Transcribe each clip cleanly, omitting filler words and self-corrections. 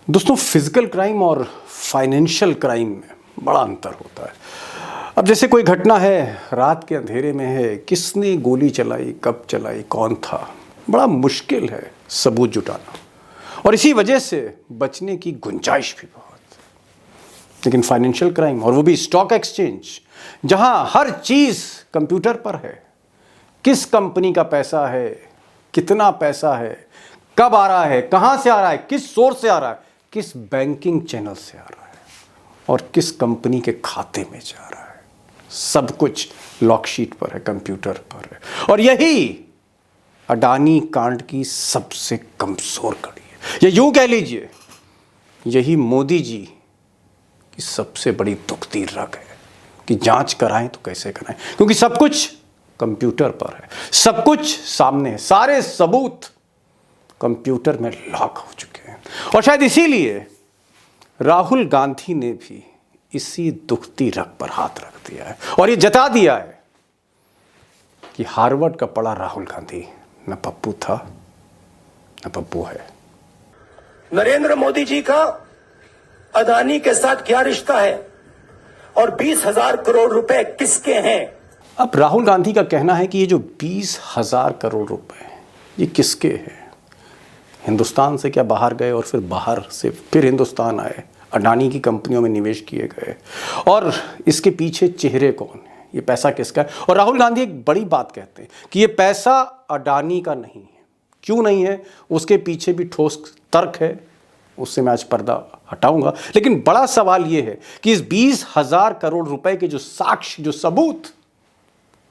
दोस्तों, physical crime और financial crime में बड़ा अंतर होता है। अब जैसे कोई घटना है, रात के अंधेरे में है, किसने गोली चलाई, कब चलाई, कौन था, बड़ा मुश्किल है सबूत जुटाना, और इसी वजह से बचने की गुंजाइश भी बहुत। लेकिन फाइनेंशियल क्राइम, और वो भी स्टॉक एक्सचेंज, जहां हर चीज कंप्यूटर पर है, किस कंपनी का पैसा है, कितना पैसा है, कब आ रहा है, कहां से आ रहा है, किस सोर्स से आ रहा है, किस बैंकिंग चैनल से आ रहा है, और किस कंपनी के खाते में जा रहा है, सब कुछ लॉकशीट पर है, कंप्यूटर पर है। और यही अडानी कांड की सबसे कमजोर कड़ी है, या यूं कह लीजिए यही मोदी जी की सबसे बड़ी दुखती रग है कि जांच कराएं तो कैसे कराएं, क्योंकि सब कुछ कंप्यूटर पर है, सब कुछ सामने है, सारे सबूत कंप्यूटर में लॉक हो चुके हैं। और शायद इसीलिए राहुल गांधी ने भी इसी दुखती रग पर हाथ रख दिया है और ये जता दिया है कि हार्वर्ड का पढ़ा राहुल गांधी न पप्पू था न पप्पू है। नरेंद्र मोदी जी का अदानी के साथ क्या रिश्ता है और 20,000 करोड़ रुपए किसके हैं? अब राहुल गांधी का कहना है कि ये जो 20,000 करोड़ रुपए ये किसके हैं, हिंदुस्तान से क्या बाहर गए और फिर बाहर से फिर हिंदुस्तान आए, अडानी की कंपनियों में निवेश किए गए, और इसके पीछे चेहरे कौन है, ये पैसा किसका है। और राहुल गांधी एक बड़ी बात कहते हैं कि ये पैसा अडानी का नहीं है। क्यों नहीं है, उसके पीछे भी ठोस तर्क है, उससे मैं आज पर्दा हटाऊंगा। लेकिन बड़ा सवाल ये है कि इस 20,000 करोड़ रुपए के जो साक्ष्य, जो सबूत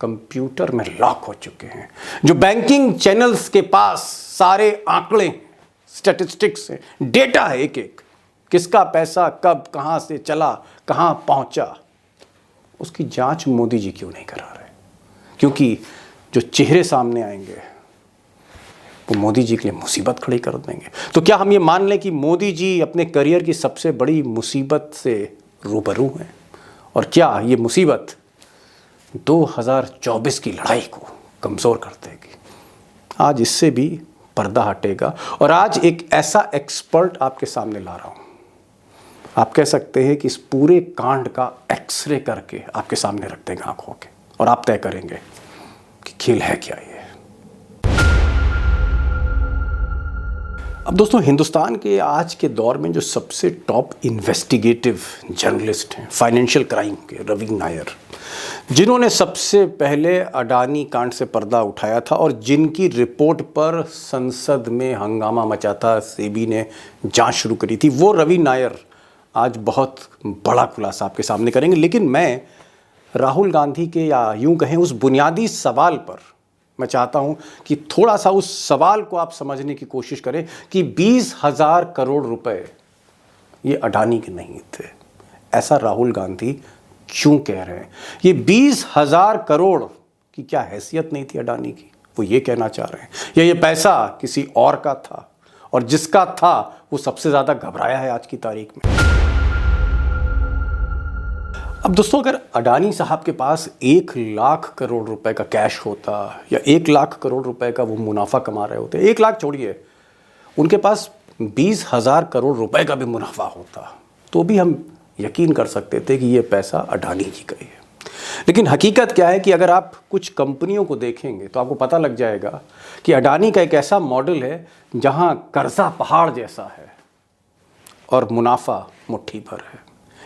कंप्यूटर में लॉक हो चुके हैं, जो बैंकिंग चैनल्स के पास सारे आंकड़े, स्टैटिस्टिक्स है, डेटा है, एक एक किसका पैसा कब कहां से चला, कहां पहुंचा, उसकी जांच मोदी जी क्यों नहीं करा रहे? क्योंकि जो चेहरे सामने आएंगे वो मोदी जी के लिए मुसीबत खड़ी कर देंगे। तो क्या हम ये मान लें कि मोदी जी अपने करियर की सबसे बड़ी मुसीबत से रूबरू हैं, और क्या ये मुसीबत 2024 की लड़ाई को कमज़ोर कर देगी? आज इससे भी पर्दा हटेगा, और आज एक ऐसा एक्सपर्ट आपके सामने ला रहा हूँ। आप कह सकते हैं कि इस पूरे कांड का एक्सरे करके आपके सामने रख देंगे आंखों के, और आप तय करेंगे कि खेल है क्या ये। अब दोस्तों, हिंदुस्तान के आज के दौर में जो सबसे टॉप इन्वेस्टिगेटिव जर्नलिस्ट हैं फाइनेंशियल क्राइम के, रवि नायर, जिन्होंने सबसे पहले अडानी कांड से पर्दा उठाया था और जिनकी रिपोर्ट पर संसद में हंगामा मचा था, सेबी ने जांच शुरू करी थी, वो रवि नायर आज बहुत बड़ा खुलासा आपके सामने करेंगे। लेकिन मैं राहुल गांधी के, या यूं कहें उस बुनियादी सवाल पर मैं चाहता हूं कि थोड़ा सा उस सवाल को आप समझने की कोशिश करें कि 20,000 करोड़ रुपए ये अडानी के नहीं थे। ऐसा राहुल गांधी क्यों कह रहे हैं? ये 20,000 करोड़ की क्या हैसियत नहीं थी अडानी की, वो ये कहना चाह रहे हैं, या ये पैसा किसी और का था, और जिसका था वो सबसे ज़्यादा घबराया है आज की तारीख में। अब दोस्तों, अगर अडानी साहब के पास 1,00,000 करोड़ रुपए का कैश होता, या 1,00,000 करोड़ रुपए का वो मुनाफा कमा रहे होते, 1,00,000 छोड़िए, उनके पास 20,000 करोड़ रुपए का भी मुनाफा होता, तो भी हम यकीन कर सकते थे कि ये पैसा अडानी जी का ही है। लेकिन हकीकत क्या है कि अगर आप कुछ कंपनियों को देखेंगे तो आपको पता लग जाएगा कि अडानी का एक ऐसा मॉडल है जहां कर्जा पहाड़ जैसा है और मुनाफा मुट्ठी भर है।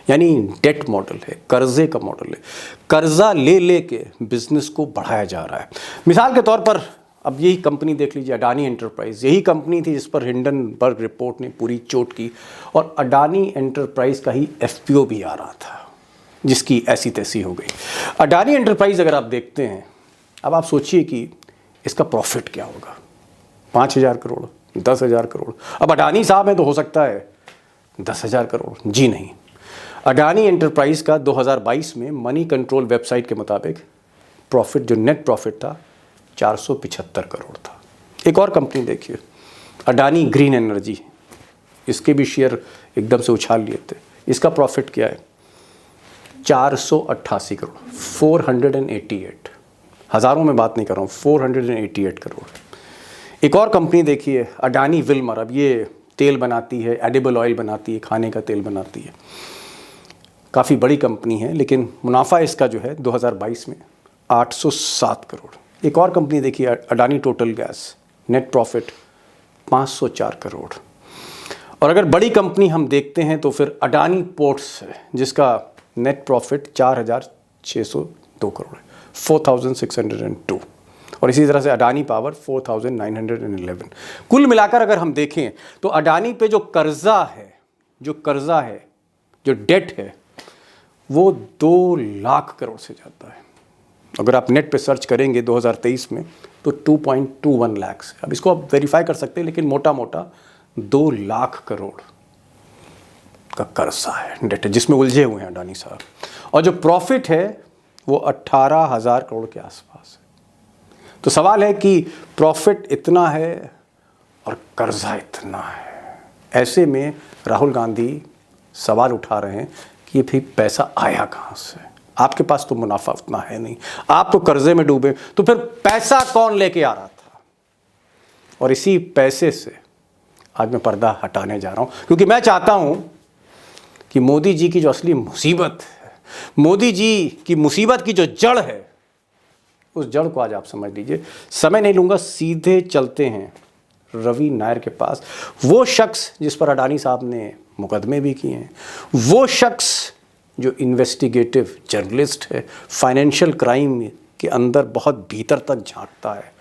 यानी डेट मॉडल है, कर्जे का मॉडल है, कर्जा ले ले के बिजनेस को बढ़ाया जा रहा है। मिसाल के तौर पर अब यही कंपनी देख लीजिए, अडानी एंटरप्राइज, यही कंपनी थी जिस पर हिंडनबर्ग रिपोर्ट ने पूरी चोट की, और अडानी एंटरप्राइज का ही एफपीओ भी आ रहा था, जिसकी ऐसी तैसी हो गई। अडानी एंटरप्राइज अगर आप देखते हैं, अब आप सोचिए कि इसका प्रॉफिट क्या होगा, 5,000 करोड़, 10,000 करोड़। अब अडानी साहब हैं तो हो सकता है 10,000 करोड़, जी नहीं। अडानी एंटरप्राइज का 2022 में मनी कंट्रोल वेबसाइट के मुताबिक प्रॉफिट, जो नेट प्रॉफिट था, 475 करोड़ था। एक और कंपनी देखिए, अडानी ग्रीन एनर्जी, इसके भी शेयर एकदम से उछाल लिए थे। इसका प्रॉफिट क्या है? 488 करोड़, 488, हज़ारों में बात नहीं कर रहा हूँ, 488 करोड़। एक और कंपनी देखिए, अडानी विल्मर, अब ये तेल बनाती है, एडिबल ऑयल बनाती है, खाने का तेल बनाती है। काफ़ी बड़ी कंपनी है, लेकिन मुनाफा इसका जो है 2022 में 807 करोड़। एक और कंपनी देखिए, Adani total gas, net profit 504 crore. और अगर बड़ी कंपनी हम देखते हैं तो फिर अडानी पोर्ट्स है, जिसका नेट प्रॉफिट 4,602 करोड़ है, 4,602। और इसी तरह से अडानी पावर 4,911। कुल मिलाकर अगर हम देखें तो अडानी पे जो कर्जा है, जो डेट है, वो 2 लाख करोड़ से ज़्यादा है। अगर आप नेट पे सर्च करेंगे 2023 में तो 2.21 लाख है। अब इसको आप वेरीफाई कर सकते हैं, लेकिन मोटा मोटा 2 लाख करोड़ का कर्जा है, डेट है, जिसमें उलझे हुए हैं अडानी साहब। और जो प्रॉफिट है वो 18,000 करोड़ के आसपास है। तो सवाल है कि प्रॉफिट इतना है और कर्जा इतना है, ऐसे में राहुल गांधी सवाल उठा रहे हैं कि ये फिर पैसा आया कहाँ से? आपके पास तो मुनाफा उतना है नहीं, आप तो कर्जे में डूबे, तो फिर पैसा कौन लेके आ रहा था? और इसी पैसे से आज मैं पर्दा हटाने जा रहा हूं, क्योंकि मैं चाहता हूं कि मोदी जी की जो असली मुसीबत है, मोदी जी की मुसीबत की जो जड़ है, उस जड़ को आज आप समझ लीजिए। समय नहीं लूंगा, सीधे चलते हैं रवि नायर के पास, वो शख्स जिस पर अडानी साहब ने मुकदमे भी किए हैं, वो शख्स जो इन्वेस्टिगेटिव जर्नलिस्ट है, फाइनेंशियल क्राइम के अंदर बहुत भीतर तक झांकता है।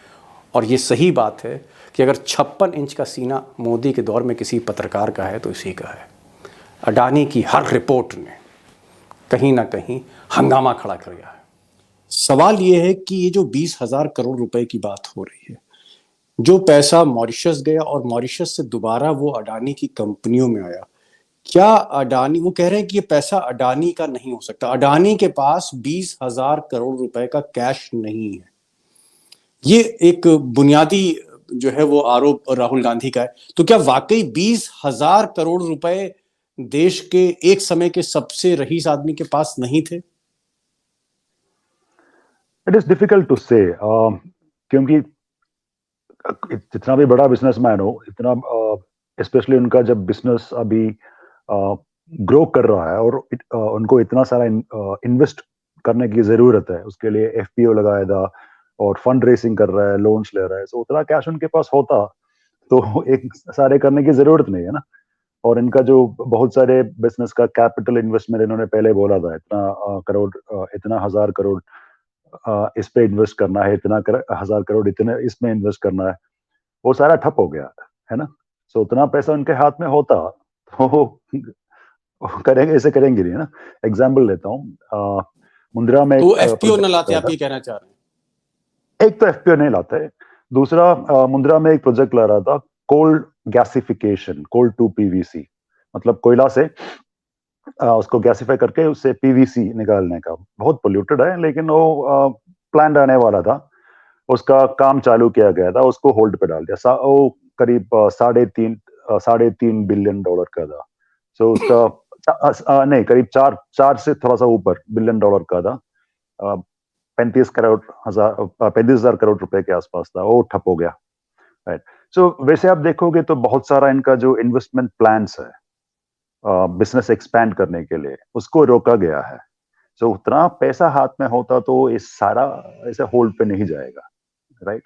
और ये सही बात है कि अगर 56 इंच का सीना मोदी के दौर में किसी पत्रकार का है तो इसी का है। अडानी की हर रिपोर्ट ने कहीं ना कहीं हंगामा खड़ा कर गया है। सवाल ये है कि ये जो 20,000 करोड़ रुपए की बात हो रही है, जो पैसा मॉरिशस गया और मॉरिशस से दोबारा वो अडानी की कंपनियों में आया, क्या अडानी, वो कह रहे हैं कि ये पैसा अडानी का नहीं हो सकता, अडानी के पास 20,000 करोड़ रुपए का कैश नहीं है। ये एक बुनियादी जो है वो आरोप राहुल गांधी का है। तो क्या वाकई 20,000 करोड़ रुपए देश के एक समय के सबसे रईस आदमी के पास नहीं थे? इट इज डिफिकल्ट टू से, क्योंकि जितना भी बड़ा बिजनेसमैन हो, इतना स्पेशली उनका जब बिजनेस अभी ग्रो कर रहा है और उनको इतना सारा इन्वेस्ट करने की जरूरत है, उसके लिए एफपीओ लगाया था और फंड रेसिंग कर रहा है, लोन्स ले रहा है, तो उतना कैश उनके पास होता तो एक सारे करने की जरूरत नहीं है ना। और इनका जो बहुत सारे बिजनेस का कैपिटल इन्वेस्टमेंट इन्होंने पहले बोला था, इतना करोड़, इतना 1,000 करोड़ इस पे इन्वेस्ट करना है, इतना 1,000 करोड़ इतने इसमें इन्वेस्ट करना है, वो सारा ठप हो गया है ना। सो उतना पैसा उनके हाथ में होता तो करेंगे, ऐसे करेंगे नहीं ना। एग्जाम्पल लेता हूँ, मुंद्रा में तो एफपीओ न लाते, आप ये कहना चाह रहे हैं? एक तो एफपीओ नहीं लाते, दूसरा मुंद्रा में एक प्रोजेक्ट ला रहा था, coal gasification, coal to PVC, मतलब कोयला से उसको गैसिफाई करके उससे पीवीसी निकालने का। बहुत पोल्यूटेड है, लेकिन वो प्लान आने वाला था, उसका काम चालू किया गया था, उसको होल्ड पे डाल दिया। वो करीब $3.5 बिलियन का था। सो उसका नहीं, करीब 4 से थोड़ा सा ऊपर $1 बिलियन का था। 35,000 करोड़ रुपए के आसपास था, वो ठप हो गया। राइट। सो वैसे आप देखोगे तो बहुत सारा इनका जो इन्वेस्टमेंट प्लान्स है बिजनेस एक्सपैंड करने के लिए, उसको रोका गया है। सो उतना पैसा हाथ में होता तो इस सारा ऐसे होल्ड पे नहीं जाएगा। राइट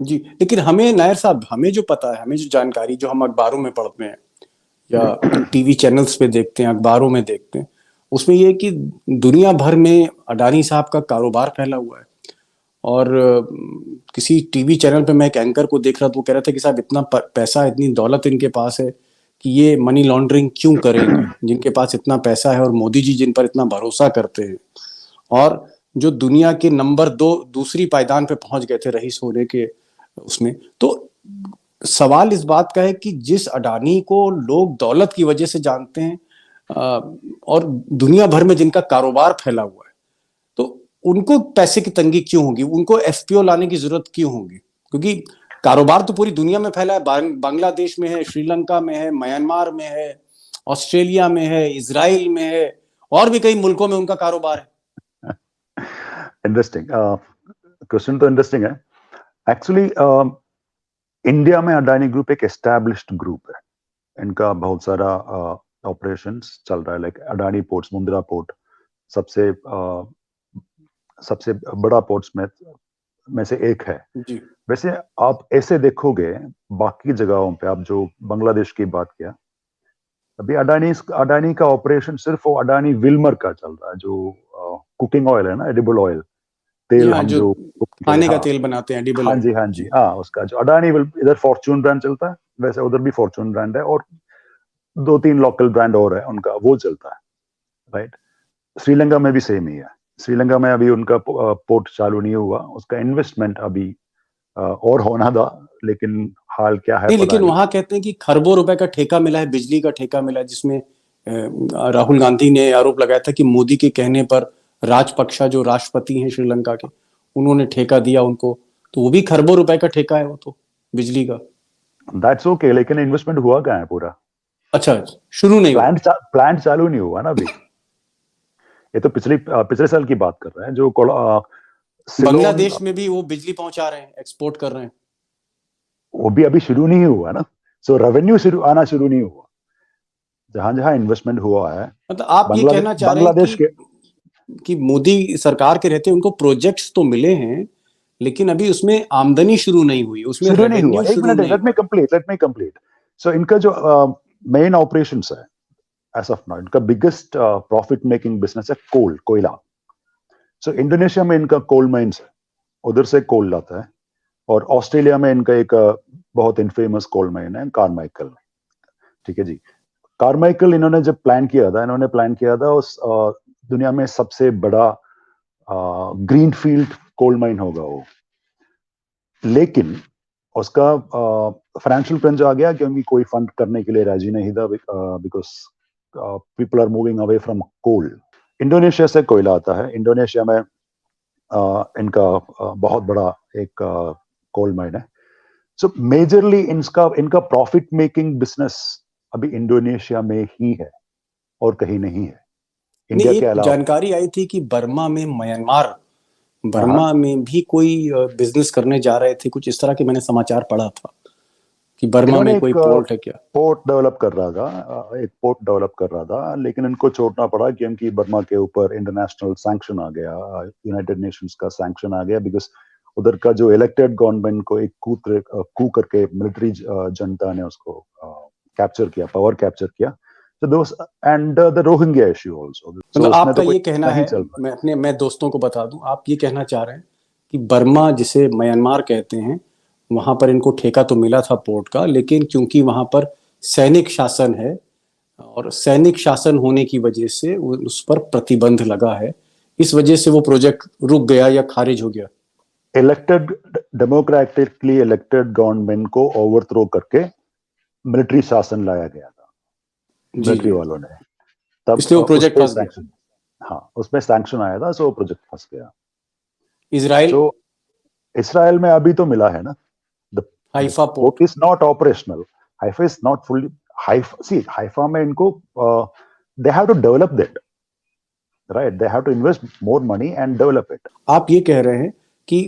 जी, लेकिन हमें नायर साहब, हमें जो पता है, हमें जो जानकारी जो हम अखबारों में पढ़ते हैं या टीवी चैनल्स पे देखते हैं, अखबारों में देखते हैं, उसमें ये है कि दुनिया भर में अडानी साहब का कारोबार फैला हुआ है। और किसी टीवी चैनल पे मैं एक एंकर को देख रहा था, वो कह रहा था कि साहब इतना पैसा, इतनी दौलत इनके पास है कि ये मनी लॉन्ड्रिंग क्यों करेंगे, जिनके पास इतना पैसा है और मोदी जी जिन पर इतना भरोसा करते हैं, और जो दुनिया के नंबर 2 दूसरी पायदान पे पहुंच गए थे रईस होने के उसमें। तो सवाल इस बात का है कि जिस अडानी को लोग दौलत की वजह से जानते हैं और दुनिया भर में जिनका कारोबार फैला हुआ है, तो उनको पैसे की तंगी क्यों होगी, उनको एफपीओ लाने की जरूरत क्यों होगी? क्योंकि कारोबार तो पूरी दुनिया में फैला है, बांग्लादेश में है, श्रीलंका में है, म्यांमार में है, ऑस्ट्रेलिया में है, इजराइल में है, और भी कई मुल्कों में उनका कारोबार है। इंटरेस्टिंग क्वेश्चन, तो इंटरेस्टिंग है एक्चुअली। इंडिया में अडानी ग्रुप एक एस्टैब्लिश्ड ग्रुप है, इनका बहुत सारा ऑपरेशंस चल रहा है, like Adani ports, Mundra port सबसे सबसे बड़ा पोर्ट्स में से एक है। जी वैसे आप ऐसे देखोगे बाकी जगहों पे, आप जो बांग्लादेश की बात किया, अभी अडानी का ऑपरेशन सिर्फ वो अडानी विल्मर का चल रहा है, जो कुकिंग ऑयल है ना, एडिबल ऑयल, तेल यहाँ हम जो जो खाने का हाँ तेल बनाते हैं एडिबल हाँ ऑयल। जी हाँ जी जी हाँ, उसका जो अडानी विल, इधर फॉर्चून ब्रांड चलता है, वैसे उधर भी फॉर्चून ब्रांड है, और 2-3 लोकल ब्रांड और है उनका, वो चलता है, राइट। श्रीलंका में भी सेम ही है। श्रीलंका में अभी उनका पोर्ट चालू नहीं हुआ, उसका इन्वेस्टमेंट अभी और होना था, लेकिन हाल क्या है नहीं, पता लेकिन नहीं। वहां कहते हैं कि खरबों रुपए का ठेका मिला है, बिजली का ठेका मिला है, जिसमें राहुल गांधी ने आरोप लगाया था कि मोदी के कहने पर राजपक्षा जो राष्ट्रपति हैं श्रीलंका के, उन्होंने ठेका दिया उनको। तो वो भी खरबों रुपए का ठेका है वो तो, बिजली का। दैट्स ओके, लेकिन इन्वेस्टमेंट हुआ कहाँ है पूरा? अच्छा, शुरू नहीं हुआ। प्लांट चालू नहीं हुआ ना अभी। ये तो पिछले साल की बात कर रहे हैं, जो सिलोन, बांग्लादेश में भी वो बिजली पहुंचा रहे हैं, एक्सपोर्ट कर रहे हैं। वो भी अभी शुरू नहीं हुआ ना। सो रेवेन्यू आना शुरू नहीं हुआ। जहां जहां इन्वेस्टमेंट हुआ है, मतलब आप ये कहना चाह रहे हैं बांग्लादेश के कि मोदी सरकार के रहते उनको प्रोजेक्ट्स तो मिले हैं, लेकिन अभी उसमें आमदनी शुरू नहीं हुई, उसमें शुरू नहीं हुआ। रेवेन्यू एक शुरू मिनट, नहीं हुआ। Let me complete. सो इनका जो मेन ऑपरेशंस है एज ऑफ नाउ, इनका बिगेस्ट प्रॉफिट मेकिंग बिजनेस है कोयला। सो इंडोनेशिया में इनका कोल माइंस है, उधर से कोल लाता है, और ऑस्ट्रेलिया में इनका एक बहुत इनफेमस कोल माइन है कारमाइकल। ठीक है जी। कारमाइकल इन्होंने जब प्लान किया था उस दुनिया में सबसे बड़ा ग्रीनफील्ड कोल माइन होगा वो, लेकिन उसका फाइनेंशियल क्रेंच आ गया, क्योंकि कोई फंड करने के लिए राजी नहीं था, because people are moving away from coal. Indonesia से कोयला आता है, इंडोनेशिया में इनका बहुत बड़ा एक कोल माइन है। सो मेजरली इनका प्रॉफिट मेकिंग बिजनेस अभी इंडोनेशिया में ही है और कहीं नहीं है, इंडिया नहीं, के एक अलावा। जानकारी आई थी कि हाँ हाँ, बर्मा में भी कोई बिजनेस करने जा रहे थे, कुछ इस तरह के मैंने समाचार पढ़ा था कि बर्मा इन्होंने में कोई एक पोर्ट है क्या। पोर्ट डेवलप कर रहा था, लेकिन इनको छोड़ना पड़ा, क्योंकि बर्मा के ऊपर इंटरनेशनल सैंक्शन आ गया, यूनाइटेड नेशंस का सैंक्शन आ गया, बिकॉज उधर का जो इलेक्टेड गवर्नमेंट को एक कू करके मिलिट्री जनता ने उसको कैप्चर किया, पावर कैप्चर किया। So those and the Rohingya issue also. So मतलब उसमें आपका तो कोई ये कहना नहीं है, चल रहा। मैं दोस्तों को बता दूं, आप ये कहना चाह रहे हैं कि बर्मा, जिसे म्यांमार कहते हैं, वहां पर इनको ठेका तो मिला था पोर्ट का, लेकिन क्योंकि वहां पर सैनिक शासन है और सैनिक शासन होने की वजह से उस पर प्रतिबंध लगा है, इस वजह से वो प्रोजेक्ट रुक गया या खारिज हो गया। इलेक्टेड, डेमोक्रेटिकली इलेक्टेड गवर्नमेंट को ओवरथ्रो करके मिलिट्री शासन लाया गया था, जी मिलिट्री जी, वालों ने, तब इसलिए वो उस प्रोजेक्ट पे फंस गया। सैंक्शन, हाँ उस पे सैंक्शन आया था, सो प्रोजेक्ट फंस गया। इसराइल, सो इसराइल में अभी तो मिला है ना, the Haifa port. Port is not operational, Haifa is not fully, Haifa में इनको they have to develop that, right, they have to invest more money and develop it. आप ये कह रहे हैं कि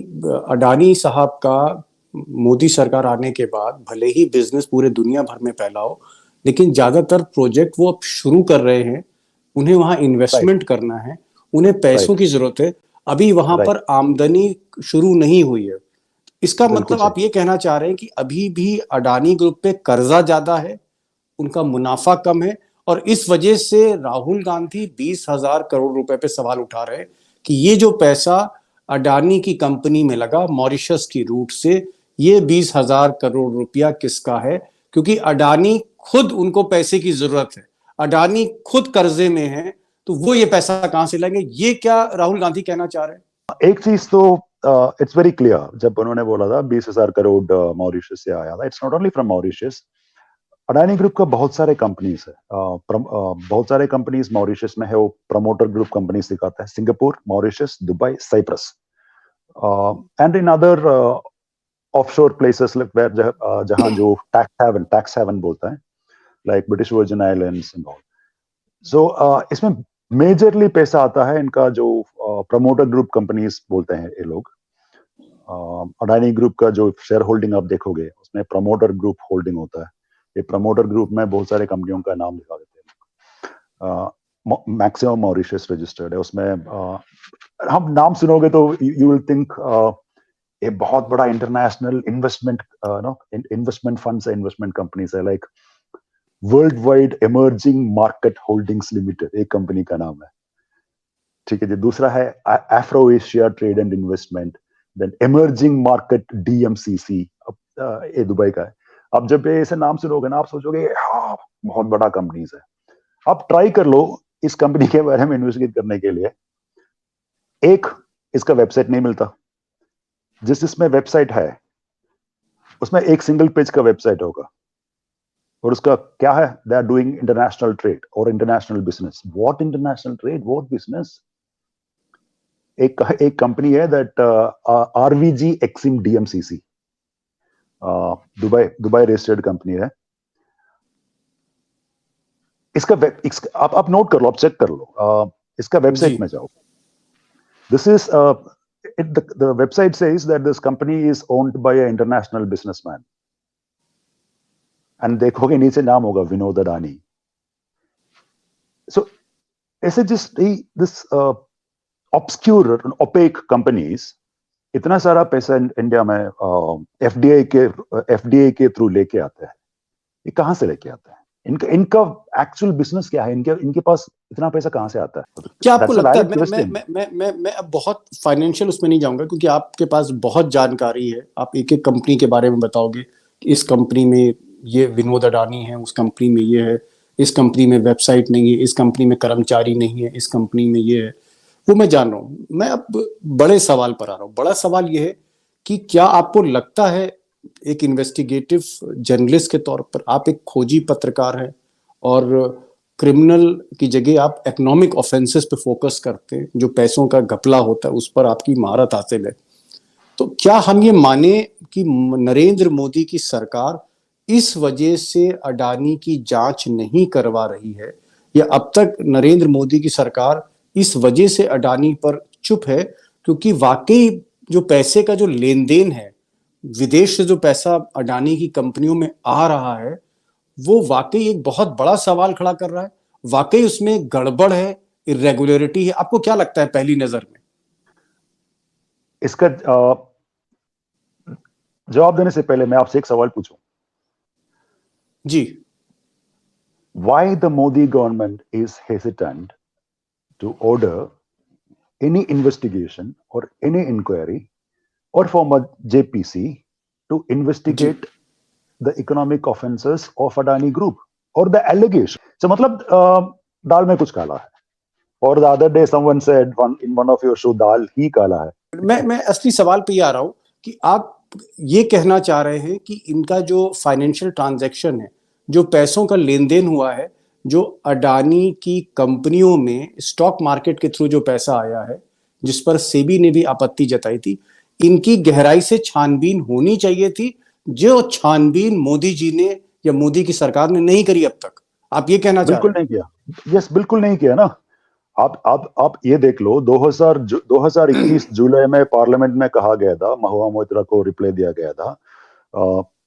अडानी साहब का मोदी सरकार आने के बाद भले ही बिजनेस पूरे दुनिया भर में फैला हो, लेकिन ज्यादातर प्रोजेक्ट वो अब शुरू कर रहे हैं, उन्हें वहां राइट इन्वेस्टमेंट करना है, उन्हें पैसों राइट की जरूरत है, अभी वहां राइट, पर आमदनी शुरू नहीं हुई है। इसका बिल्कुल मतलब सही। आप ये कहना चाह रहे हैं कि अभी भी अडानी ग्रुप पे कर्जा ज्यादा है, उनका मुनाफा कम है, और इस वजह से राहुल गांधी 20,000 करोड़ रुपए पे सवाल उठा रहे हैं कि ये जो पैसा अडानी की कंपनी में लगा मॉरिशस की रूट से, ये 20,000 करोड़ रुपया किसका है? क्योंकि अडानी खुद, उनको पैसे की जरूरत है, अडानी खुद कर्जे में है, तो वो ये पैसा कहां से लाएंगे? ये क्या राहुल गांधी कहना चाह रहे हैं? एक चीज तो इट्स वेरी क्लियर, जब उन्होंने बोला था 20,000 करोड़ मॉरिशस से आया था, it's not only from Mauritius. Adani group का बहुत सारे कंपनीज है, बहुत सारे कंपनीज मॉरिशस में है, वो प्रमोटर ग्रुप कंपनी सिखाता है, Singapore, Mauritius, Dubai, Cyprus, and in other offshore places जहां जो टैक्स हेवन बोलता है, like British Virgin Islands and all. So इसमें मेजरली पैसा आता है इनका, जो प्रमोटर ग्रुप कंपनीज बोलते हैं ये लोग। अडानी ग्रुप का जो शेयर होल्डिंग आप देखोगे, उसमें प्रमोटर ग्रुप होल्डिंग होता है, ये प्रमोटर ग्रुप में बहुत सारे कंपनियों का नाम दिखा देते हैं। मैक्सिमम मॉरिशस रजिस्टर्ड है उसमें। हम नाम सुनोगे तो यू विल थिंक ये बहुत बड़ा इंटरनेशनल इन्वेस्टमेंट फंड्स है, इन्वेस्टमेंट कंपनीज है, like world wide emerging market holdings limited एक कंपनी का नाम है। ठीक है जी। दूसरा है Afro Asia trade and investment, then emerging market DMCC, ये दुबई का है। अब जब ऐसे नाम सुनोगे ना आप सोचोगे हाँ बहुत बड़ा कंपनीज है। अब ट्राई कर लो इस कंपनी के बारे में इन्वेस्टिगेट करने के लिए। एक, इसका वेबसाइट नहीं मिलता। जिसमें वेबसाइट है उसमें एक सिंगल पेज का वेबसाइट होगा और उसका क्या है, they are doing international trade और international business. What international trade, what business? एक कंपनी है that RVG Exim DMCC, Dubai registered company है। इसका आप नोट कर लो, आप चेक कर लो। इसका वेबसाइट में जाओ। This is the website says that this company is owned by an international businessman, and देखोगे नीचे नाम होगा विनोद अडानी। So ऐसे just this obscure opaque companies इतना सारा पैसा इंडिया में एफडीआई के थ्रू लेके आते हैं। ये कहां से लेके आते हैं? इनका एक्चुअल बिजनेस क्या है? इनके पास इतना पैसा कहां से आता है? क्या आपको लगता है, मैं अब बहुत फाइनेंशियल उसमें नहीं जाऊंगा क्योंकि आपके पास बहुत जानकारी है। आप एक एक कंपनी के बारे में बताओगे कि इस कंपनी में ये विनोद अडानी है, उस कंपनी में ये है, इस कंपनी में वेबसाइट नहीं है, इस कंपनी में कर्मचारी नहीं है, इस कंपनी में ये है, वो मैं जान रहा हूँ। मैं अब बड़े सवाल पर आ रहा हूँ। बड़ा सवाल ये है कि क्या आपको लगता है एक इन्वेस्टिगेटिव जर्नलिस्ट के तौर पर, आप एक खोजी पत्रकार हैं और क्रिमिनल की जगह आप इकोनॉमिक ऑफेंसेस पे फोकस करते हैं, जो पैसों का घपला होता है उस पर आपकी महारत हासिल है, तो क्या हम ये माने कि नरेंद्र मोदी की सरकार इस वजह से अडानी की जांच नहीं करवा रही है, या अब तक नरेंद्र मोदी की सरकार इस वजह से अडानी पर चुप है क्योंकि वाकई जो पैसे का जो लेन देन है, विदेश से जो पैसा अडानी की कंपनियों में आ रहा है, वो वाकई एक बहुत बड़ा सवाल खड़ा कर रहा है? वाकई उसमें गड़बड़ है, इरेगुलरिटी है? आपको क्या लगता है पहली नजर में? इसका जवाब देने से पहले मैं आपसे एक सवाल पूछूं जी। Why the Modi government is hesitant to order any investigation or any inquiry or form a JPC to investigate the economic offenses of Adani Group or the allegation? So, मतलब दाल में कुछ काला है। और the other day someone said in one of your show दाल ही काला है। मैं असली सवाल पे ही आ रहा हूं कि आप ये कहना चाह रहे हैं कि इनका जो फाइनेंशियल ट्रांजैक्शन है, जो पैसों का लेन देन हुआ है, जो अडानी की कंपनियों में स्टॉक मार्केट के थ्रू जो पैसा आया है, जिस पर सेबी ने भी आपत्ति जताई थी, इनकी गहराई से छानबीन होनी चाहिए थी, जो छानबीन मोदी जी ने या मोदी की सरकार ने नहीं करी अब तक। आप ये कहना चाह रहे हैं? बिल्कुल नहीं किया। यस, बिल्कुल नहीं किया ना। आप ये देख लो, 2021 जुलाई में पार्लियामेंट में कहा गया था, महुआ मोइत्रा को रिप्लाई दिया गया था,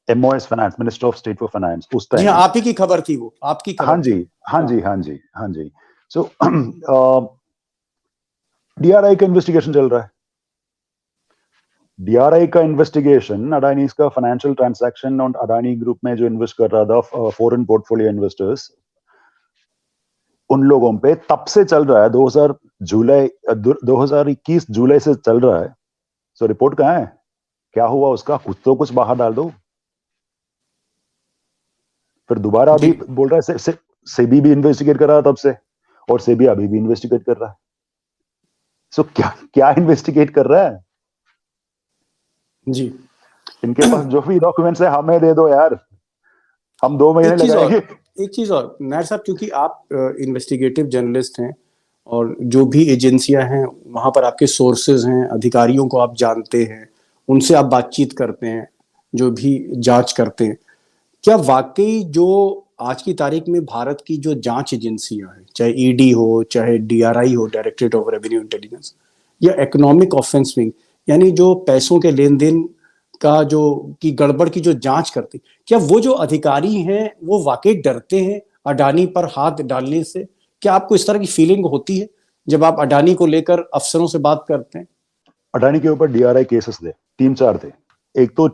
MOS finance, minister of state for finance, उस टाइम आप ही की खबर थी वो, आपकी खबर। हाँ जी। सो DRI का इन्वेस्टिगेशन चल रहा है। DRI का इन्वेस्टिगेशन अडानी का फाइनेंशियल ट्रांजैक्शन और अडानी ग्रुप में जो इन्वेस्ट कर रहा था फॉरेन पोर्टफोलियो इन्वेस्टर्स, उन लोगों पे तब से चल रहा है। 2021 जुलाई से चल रहा है। सो रिपोर्ट कहाँ है? क्या हुआ उसका? कुछ बाहर डाल दो। फिर दोबारा अभी बोल रहा है सेबी भी इन्वेस्टिगेट कर रहा है तब से, और सेबी अभी भी इन्वेस्टिगेट कर रहा है। सो क्या इन्वेस्टिगेट कर रहा है जी? इनके पास जो भी डॉक्यूमेंट्स है हमें दे दो यार, हम 2 महीने लगाएंगे। एक चीज और नायर साहब, क्योंकि आप इन्वेस्टिगेटिव जर्नलिस्ट हैं और जो भी एजेंसियां हैं वहां पर आपके सोर्सेज हैं, अधिकारियों को आप जानते हैं, उनसे आप बातचीत करते हैं, जो भी जांच करते हैं, क्या वाकई जो आज की तारीख में भारत की जो जांच एजेंसियां हैं, चाहे ईडी हो, चाहे DRI हो, डायरेक्टरेट ऑफ रेवेन्यू इंटेलिजेंस, या इकोनॉमिक ऑफेंस विंग, यानी जो पैसों के लेन देन का जो की गड़बड़ की जो जांच करती, क्या वो जो अधिकारी हैं वो वाकई डरते हैं अडानी पर हाथ डालने से? क्या आपको इस तरह की फीलिंग होती है जब आप अडानी को लेकर अफसरों से बात करते हैं? अडानी के ऊपर डीआरआई केसेस थे, 3-4 थे। एक तो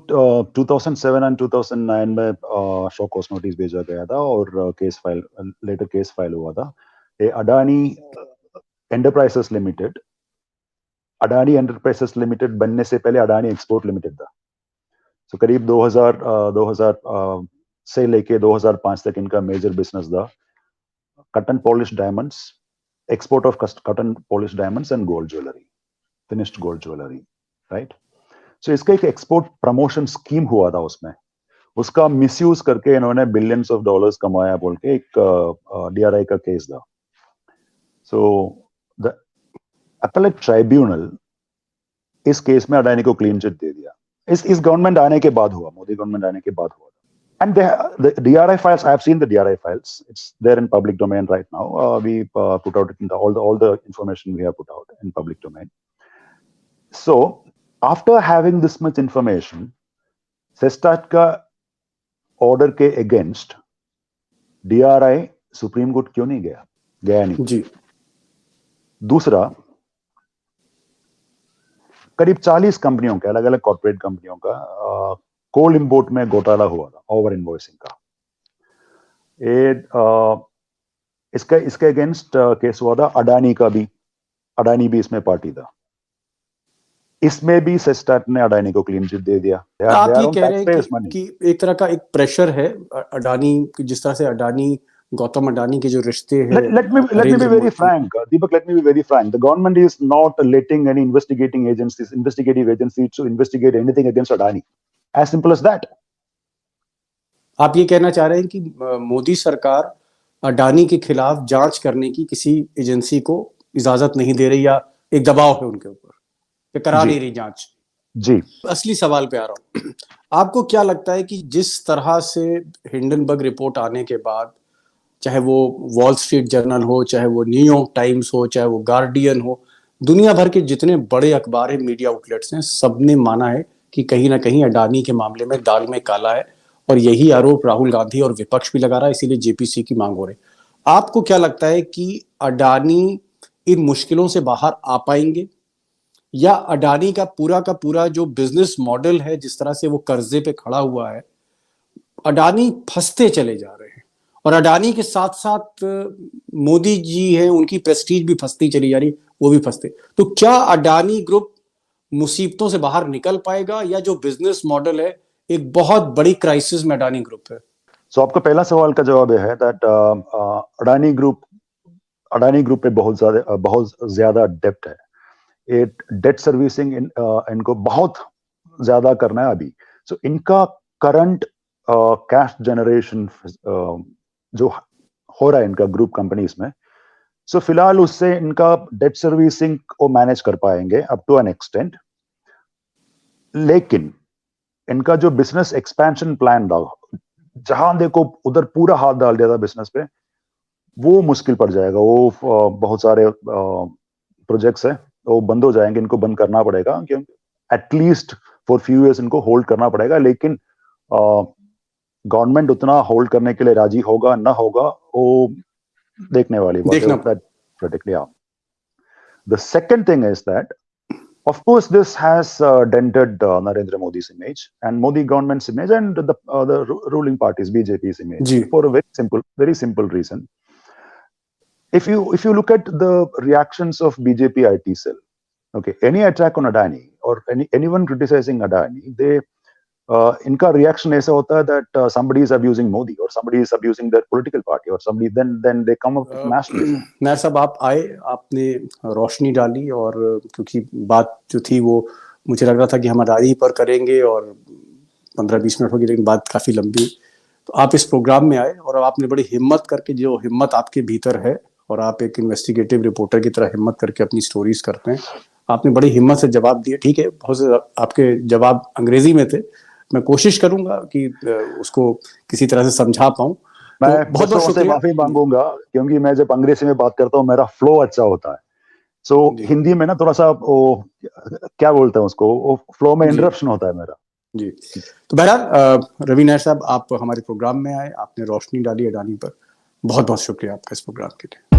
2007 एंड 2009 में शो कॉज नोटिस भेजा गया था और लेटर केस फाइल हुआ था। Adani enterprises limited, Adani enterprises limited बनने से पहले अडानी एक्सपोर्ट लिमिटेड था। तो करीब 2000 से लेके 2005 तक इनका मेजर बिजनेस था cut and polish diamonds, export of cut and polish diamonds and gold jewellery, finished gold jewellery, right. So इसका एक एक्सपोर्ट प्रमोशन स्कीम हुआ था उसमें, उसका मिसयूज करके इन्होंने बिलियंस ऑफ डॉलर्स कमाया बोल के एक डीआरआई का केस था। सो द अपीलेट ट्राइब्यूनल इस केस में अडानी को क्लीन चिट दे दिया। इस गवर्नमेंट आने के बाद हुआ, मोदी गवर्नमेंट आने के बाद हुआ। And the DRI files, I have seen the DRI files. It's there in public domain right now. We put out all the information we have put out in public domain. So after having this much information, सेस्टाट का order के against DRI supreme court क्यों नहीं गया? गया नहीं जी। दूसरा, करीब 40 कंपनियों का, अलग अलग कॉर्पोरेट कंपनियों का कोल इंपोर्ट में घोटाला हुआ था, ओवर इनवॉइसिंग का। इसके अगेंस्ट केस हुआ था अडानी का भी, अडानी भी इसमें पार्टी था। इसमें भी सेस्टाट ने अडानी को क्लीन चिट दे दिया। आप ये कह रहे हैं कि एक तरह का एक प्रेशर है अडानी, जिस तरह से अडानी, गौतम अडानी के जो रिश्ते हैं। Let me be very frank, Deepak. Let me be very frank. The government is not letting any investigative agencies to investigate anything against Adani. As simple as that. आप ये कहना चाह रहे हैं कि मोदी सरकार अडानी के खिलाफ जांच करने की किसी एजेंसी को इजाजत नहीं दे रही, या एक दबाव है उनके ऊपर, करा नहीं रही जांच? जी। असली सवाल पे आ रहा हूं। आपको क्या लगता है कि जिस तरह से हिंडनबर्ग रिपोर्ट आने के बाद, चाहे वो वॉल स्ट्रीट जर्नल हो, चाहे वो न्यूयॉर्क टाइम्स हो, चाहे वो गार्डियन हो, दुनिया भर के जितने बड़े अखबार है, मीडिया आउटलेट्स हैं, सबने माना है कि कहीं ना कहीं अडानी के मामले में दाल में काला है, और यही आरोप राहुल गांधी और विपक्ष भी लगा रहा है, इसीलिए जेपीसी की मांग हो रही। आपको क्या लगता है कि अडानी इन मुश्किलों से बाहर आ पाएंगे, या अडानी का पूरा जो बिजनेस मॉडल है, जिस तरह से वो कर्जे पे खड़ा हुआ है, अडानी फंसते चले जा रहे हैं, और अडानी के साथ साथ मोदी जी हैं, उनकी प्रेस्टीज भी फंसती चली जा रही, वो भी फंसते। तो क्या अडानी ग्रुप मुसीबतों से बाहर निकल पाएगा, या जो बिजनेस मॉडल है एक बहुत बड़ी क्राइसिस में अडानी ग्रुप है? सो आपका पहला सवाल का जवाब है दैट अडानी ग्रुप पे बहुत ज्यादा डेप्ट है। डेट सर्विसिंग इनको बहुत ज्यादा करना है अभी। सो इनका करंट कैश जनरेशन जो हो रहा है इनका ग्रुप कंपनीज में, सो फिलहाल उससे इनका डेट सर्विसिंग को मैनेज कर पाएंगे अप टू एन एक्सटेंट। लेकिन इनका जो बिजनेस एक्सपेंशन प्लान था, जहां देखो उधर पूरा हाथ डाल दिया था बिजनेस पे, वो मुश्किल पड़ जाएगा। वो बहुत सारे प्रोजेक्ट्स है, वो बंद हो जाएंगे, इनको बंद करना पड़ेगा, क्योंकि एटलीस्ट फॉर फ्यू इयर्स इनको होल्ड करना पड़ेगा। लेकिन गवर्नमेंट उतना होल्ड करने के लिए राजी होगा ना होगा, वो देखने वाली बात है। The second thing is that, of course, this has dented Narendra Modi's image and Modi government's image and the ruling party's BJP's image for a very simple reason. If you look at the reactions of BJP IT cell, okay, any attack on Adani or anyone criticizing Adani, they इनका reaction ऐसा होता है that somebody is abusing Modi or somebody is abusing their political party or somebody, then they come up with nationalism. Nair साहब, आप आए, आपने रोशनी डाली, और क्योंकि बात जो थी वो मुझे लग रहा था कि हम अडानी पर करेंगे और 15-20 मिनट होगी, लेकिन बात काफी लंबी, तो आप इस प्रोग्राम में आए और आपने बड़ी हिम्मत करके, जो हिम्मत आपके भीतर है और आप एक इन्वेस्टिगेटिव रिपोर्टर की तरह हिम्मत करके अपनी स्टोरीज करते हैं, आपने बड़ी हिम्मत से जवाब दिए। ठीक है, बहुत से आपके जवाब अंग्रेजी में थे, मैं कोशिश करूंगा कि उसको किसी तरह से समझा पाऊं। मैं बहुत से माफी मांगूंगा, क्योंकि मैं जब अंग्रेजी में बात करता हूँ मेरा फ्लो अच्छा होता है। सो हिंदी में ना थोड़ा सा वो क्या बोलते हैं उसको, फ्लो में इंटरप्शन होता है मेरा। जी। तो बहरहाल रवि नायर साहब, आप हमारे प्रोग्राम में आए, आपने रोशनी डाली अडानी पर। बहुत बहुत शुक्रिया आपका इस प्रोग्राम के लिए।